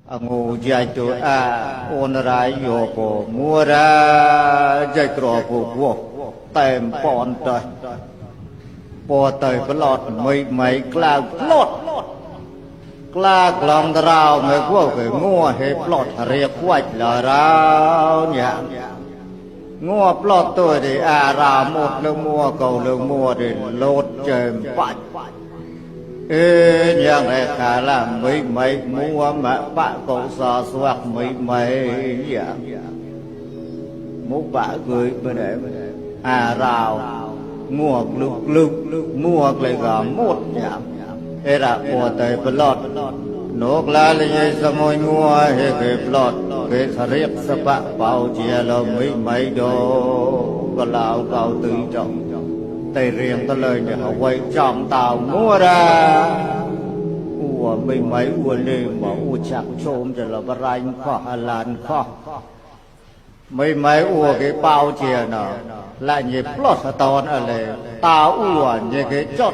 ngô dạy tu ôn ra yo po mua ra dạy trò po wo tem pon trời po trời có lọt mấy cloud lọt cloud lòng rào mấy wo cái ngô hẹp lọt riệp quạch là rào nhá ngô lọt tôi thì ra một lượng mua cầu lượng mua thì lột trời bạch ê nhang này khá là mấy mua mà bạn cậu xò xoạc mấy nhang mũ bạ gửi bên đấy rào mua lúc mua lại gà một nhang ê ra mua tới bên lọt nốt lá lên dây sa môi mua hệ cái lọt cái thà riêng sa bạ bao chia là mấy đồ có lão cao tự trọng tay riêng ta lời để họ quay trọng tàu mua ra ủa mấy lên mà ủa chặt trôm cho là bà ranh khó hà lan khó mấy ủa cái bao chìa nó lại nhịp lọt tòn ở lề tao ủa như cái chốt